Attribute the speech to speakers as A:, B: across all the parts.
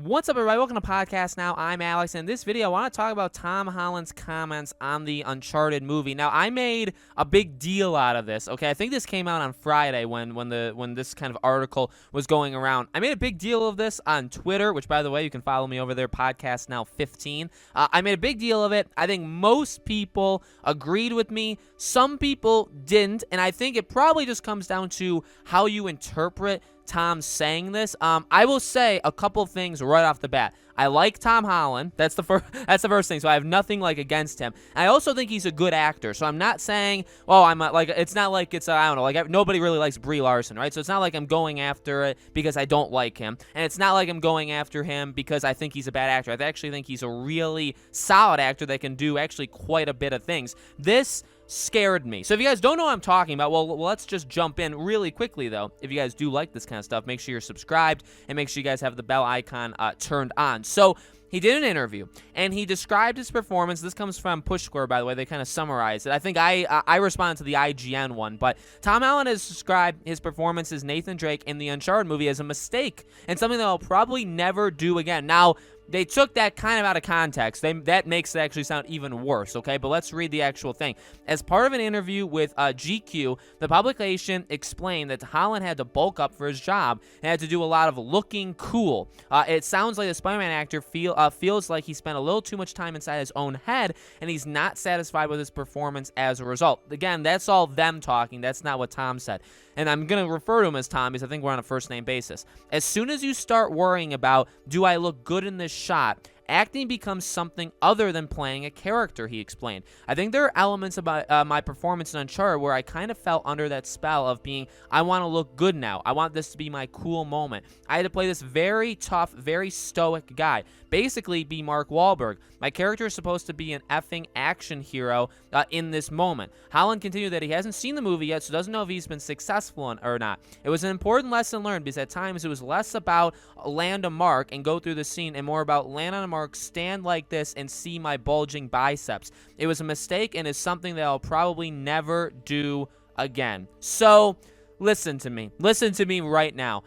A: What's up, everybody? Welcome to Podcast Now. I'm Alex, and in this video, I want to talk about Tom Holland's comments on the Uncharted movie. Now, I made a big deal out of this, okay? I think this came out on Friday when this kind of article was going around. I made a big deal of this on Twitter, which, by the way, you can follow me over there, Podcast Now 15. I made a big deal of it. I think most people agreed with me. Some people didn't, and I think it probably just comes down to how you interpret Tom saying this. I will say a couple things right off the bat. I like Tom Holland. That's the first thing. So I have nothing against him. I also think he's a good actor. So I'm not saying, it's not like it's I don't know, nobody really likes Brie Larson, right? So it's not like I'm going after it because I don't like him, and it's not like I'm going after him because I think he's a bad actor. I actually think he's a really solid actor that can do actually quite a bit of things. This scared me. So if you guys don't know what I'm talking about, well, let's just jump in really quickly, though. If you guys do like this kind of stuff, make sure you're subscribed and make sure you guys have the bell icon turned on. So he did an interview, and he described his performance. This comes from Push Square, by the way. They kind of summarized it. I think I responded to the IGN one, but Tom Holland has described his performance as Nathan Drake in the Uncharted movie as a mistake and something that I'll probably never do again. Now, they took that kind of out of context. That makes it actually sound even worse, okay? But let's read the actual thing. As part of an interview with GQ, the publication explained that Holland had to bulk up for his job and had to do a lot of looking cool. It sounds like the Spider-Man actor feels like he spent a little too much time inside his own head, and he's not satisfied with his performance as a result. Again, that's all them talking. That's not what Tom said. And I'm going to refer to him as Tom because I think we're on a first-name basis. As soon as you start worrying about, do I look good in this shot, acting becomes something other than playing a character, he explained. I think there are elements about my performance in Uncharted where I kind of fell under that spell of being, I want to look good now. I want this to be my cool moment. I had to play this very tough, very stoic guy. Basically be Mark Wahlberg. My character is supposed to be an effing action hero in this moment. Holland continued that he hasn't seen the movie yet, so doesn't know if he's been successful or not. It was an important lesson learned because at times it was less about land a mark and go through the scene and more about land on a mark, stand like this, and see my bulging biceps. It was a mistake and is something that I'll probably never do again. So, listen to me. Listen to me right now.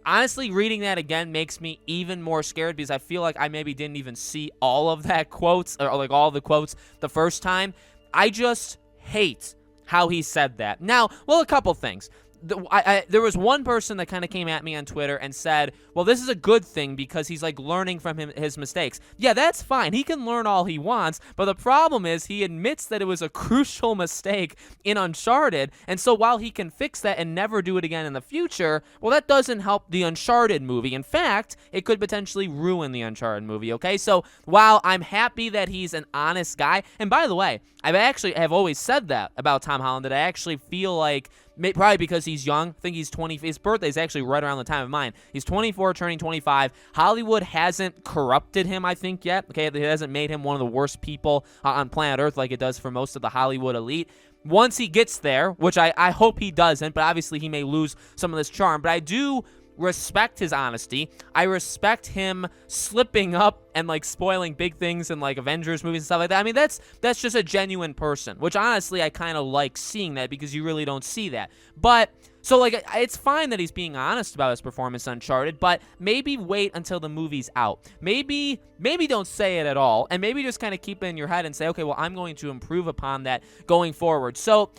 A: Honestly, reading that again makes me even more scared because I feel like I maybe didn't even see all of that quotes, or all the quotes the first time. I just hate how he said that. Now, well, a couple things. There was one person that kind of came at me on Twitter and said, well, this is a good thing because he's learning from his mistakes. Yeah, that's fine. He can learn all he wants, but the problem is he admits that it was a crucial mistake in Uncharted, and so while he can fix that and never do it again in the future, well, that doesn't help the Uncharted movie. In fact, it could potentially ruin the Uncharted movie, okay? So while I'm happy that he's an honest guy, and by the way, I've always said that about Tom Holland, that I actually feel like, probably because he's young. I think he's 20. His birthday is actually right around the time of mine. He's 24, turning 25. Hollywood hasn't corrupted him, I think, yet. Okay, it hasn't made him one of the worst people on planet Earth like it does for most of the Hollywood elite. Once he gets there, which I hope he doesn't, but obviously he may lose some of this charm, but I do respect his honesty. I respect him slipping up and spoiling big things in Avengers movies and stuff like that. I mean, that's just a genuine person, which honestly I kind of like seeing that because you really don't see that. But so it's fine that he's being honest about his performance on Uncharted, but maybe wait until the movie's out. Maybe don't say it at all, and maybe just kind of keep it in your head and say, okay, well, I'm going to improve upon that going forward. So,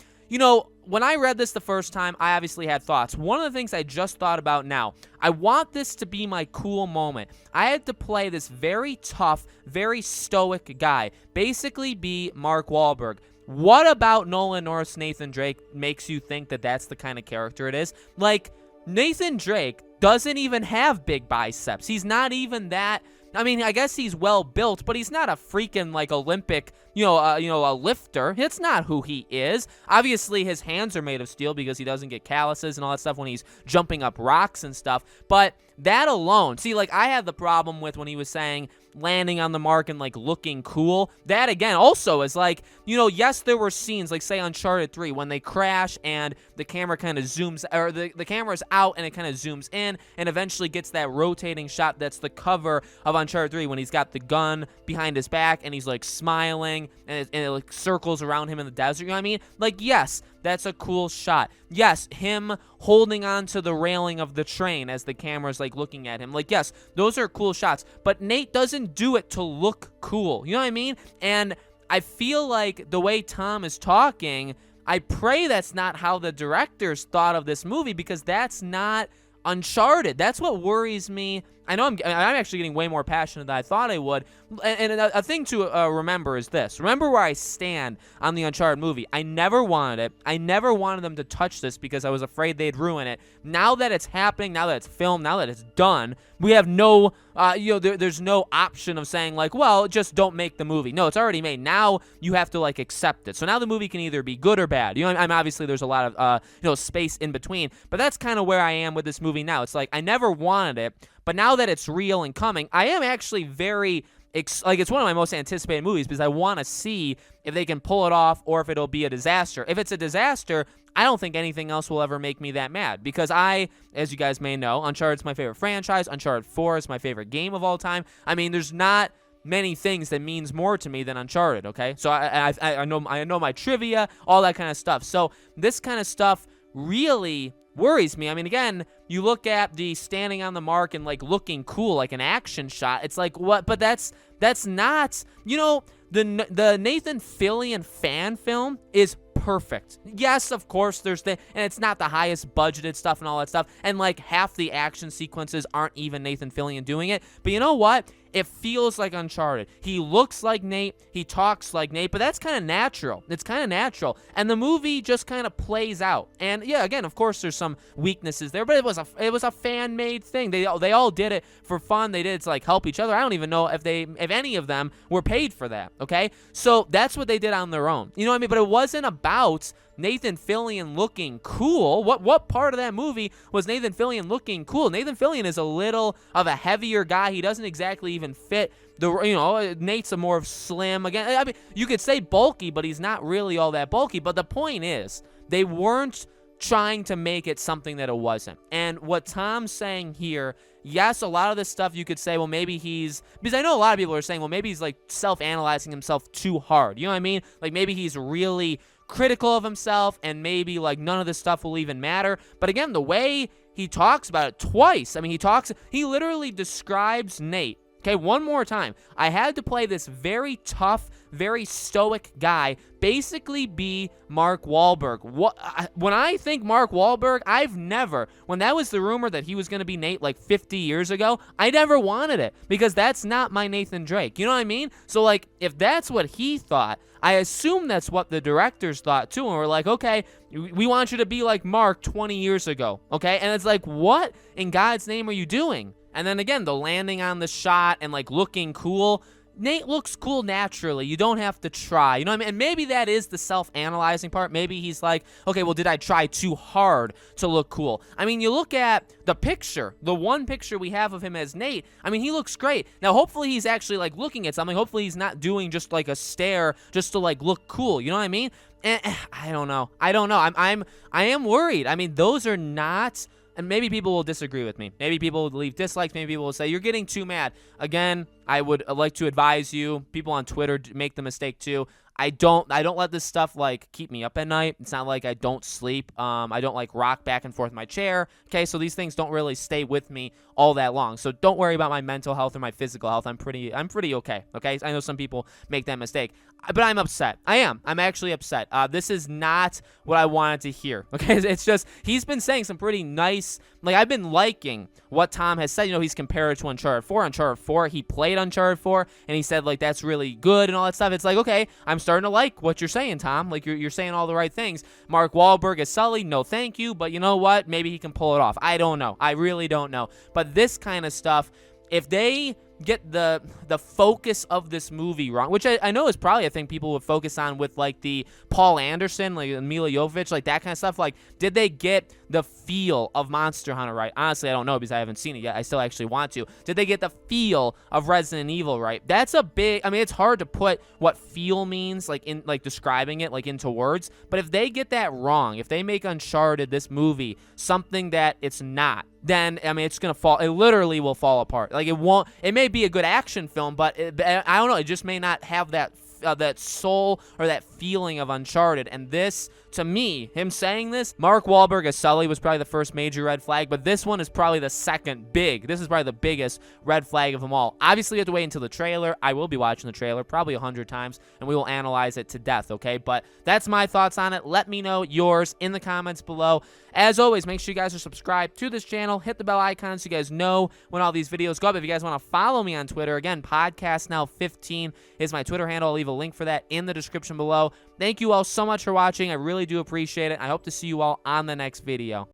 A: when I read this the first time, I obviously had thoughts. One of the things I just thought about now, I want this to be my cool moment. I had to play this very tough, very stoic guy, basically be Mark Wahlberg. What about Nolan North's Nathan Drake makes you think that that's the kind of character it is? Nathan Drake doesn't even have big biceps. He's not even that. I mean, I guess he's well built, but he's not a freaking Olympic, a lifter. It's not who he is. Obviously, his hands are made of steel because he doesn't get calluses and all that stuff when he's jumping up rocks and stuff. But that alone, see, I had the problem with when he was saying, landing on the mark and like looking cool. That again also is like, yes, there were scenes like say Uncharted 3 when they crash and the camera kind of zooms, or the camera's out and it kind of zooms in and eventually gets that rotating shot that's the cover of Uncharted 3 when he's got the gun behind his back and he's like smiling and it like circles around him in the desert. You know what I mean? Like, yes, that's a cool shot. Yes, him holding on to the railing of the train as the camera's like looking at him. Like, yes, those are cool shots. But Nate doesn't do it to look cool. You know what I mean? And I feel like the way Tom is talking, I pray that's not how the directors thought of this movie, because that's not Uncharted. That's what worries me. I know I'm actually getting way more passionate than I thought I would. And a thing to remember is this. Remember where I stand on the Uncharted movie. I never wanted it. I never wanted them to touch this because I was afraid they'd ruin it. Now that it's happening, now that it's filmed, now that it's done, we have no, there's no option of saying like, well, just don't make the movie. No, it's already made. Now you have to like accept it. So now the movie can either be good or bad. I'm obviously there's a lot of, space in between. But that's kind of where I am with this movie now. It's like I never wanted it. But now that it's real and coming, I am actually very, it's one of my most anticipated movies because I want to see if they can pull it off or if it'll be a disaster. If it's a disaster, I don't think anything else will ever make me that mad because as you guys may know, Uncharted's my favorite franchise. Uncharted 4 is my favorite game of all time. I mean, there's not many things that means more to me than Uncharted, okay? So I know my trivia, all that kind of stuff. So this kind of stuff really worries me. I mean, again, you look at the standing on the mark and like looking cool, like an action shot. It's like, what? But that's not, the Nathan Fillion fan film is perfect. Yes, of course, and it's not the highest budgeted stuff and all that stuff. And like half the action sequences aren't even Nathan Fillion doing it. But you know what? It feels like Uncharted. He looks like Nate. He talks like Nate, but that's kind of natural. It's kind of natural. And the movie just kind of plays out. And yeah, again, of course, there's some weaknesses there, but it was a fan-made thing. They all did it for fun. They did it to like help each other. I don't even know if any of them were paid for that, okay? So that's what they did on their own. You know what I mean? But it wasn't about Nathan Fillion looking cool. What part of that movie was Nathan Fillion looking cool? Nathan Fillion is a little of a heavier guy. He doesn't exactly even fit Nate's a more slim. Again, I mean, you could say bulky, but he's not really all that bulky. But the point is, they weren't trying to make it something that it wasn't. And what Tom's saying here, yes, a lot of this stuff you could say, well, maybe because I know a lot of people are saying, well, maybe he's like self-analyzing himself too hard. You know what I mean? Like maybe he's really critical of himself and maybe like none of this stuff will even matter. But again, the way he talks about it twice, I mean, he literally describes Nate. Okay, one more time. I had to play this very tough, very stoic guy basically be Mark Wahlberg. When I think Mark Wahlberg, when that was the rumor that he was going to be Nate like 50 years ago, I never wanted it because that's not my Nathan Drake. You know what I mean? So like, if that's what he thought, I assume that's what the directors thought too. And we're like, okay, we want you to be like Mark 20 years ago. Okay. And it's like, what in God's name are you doing? And then again, the landing on the shot and like looking cool. Nate looks cool naturally. You don't have to try. You know what I mean? And maybe that is the self-analyzing part. Maybe he's like, okay, well, did I try too hard to look cool? I mean, you look at the picture, the one picture we have of him as Nate. I mean, he looks great. Now, hopefully he's actually like looking at something. Hopefully he's not doing just like a stare just to like look cool. You know what I mean? I don't know. I am worried. I mean, those are not. And maybe people will disagree with me. Maybe people will leave dislikes. Maybe people will say, you're getting too mad. Again, I would like to advise you. People on Twitter make the mistake too. I don't let this stuff like keep me up at night. It's not like I don't sleep. I don't like rock back and forth in my chair. Okay, so these things don't really stay with me all that long. So don't worry about my mental health or my physical health. I'm pretty okay. Okay, I know some people make that mistake, but I'm upset. I'm actually upset. This is not what I wanted to hear. Okay, it's just he's been saying some pretty nice. Like I've been liking what Tom has said. You know, he's compared it to Uncharted 4. Uncharted 4, he played Uncharted 4, and he said like that's really good and all that stuff. It's like, okay, I'm starting to like what you're saying, Tom. Like you're saying all the right things. Mark Wahlberg as Sully, no thank you, but you know what? Maybe he can pull it off. I don't know. I really don't know. But this kind of stuff, if they get the focus of this movie wrong, which I know is probably a thing people would focus on with like the Paul Anderson, like Mila Jovovich, like that kind of stuff. Like, did they get the feel of Monster Hunter right? Honestly, I don't know because I haven't seen it yet. I still actually want to. Did they get the feel of Resident Evil right? That's a big, I mean, it's hard to put what feel means, like in like describing it like into words, but if they get that wrong, if they make Uncharted, this movie, something that it's not, then, I mean, it's going to fall. It literally will fall apart. Like, it won't. It may be a good action film, but I don't know. It just may not have that soul or that feeling of Uncharted. And this, to me, him saying this, Mark Wahlberg as Sully was probably the first major red flag, but this one is probably the second big. This is probably the biggest red flag of them all. Obviously, you have to wait until the trailer. I will be watching the trailer probably 100 times, and we will analyze it to death, okay? But that's my thoughts on it. Let me know yours in the comments below. As always, make sure you guys are subscribed to this channel. Hit the bell icon so you guys know when all these videos go up. If you guys want to follow me on Twitter, again, podcastnow15 is my Twitter handle. I'll leave a link for that in the description below. Thank you all so much for watching. I really do appreciate it. I hope to see you all on the next video.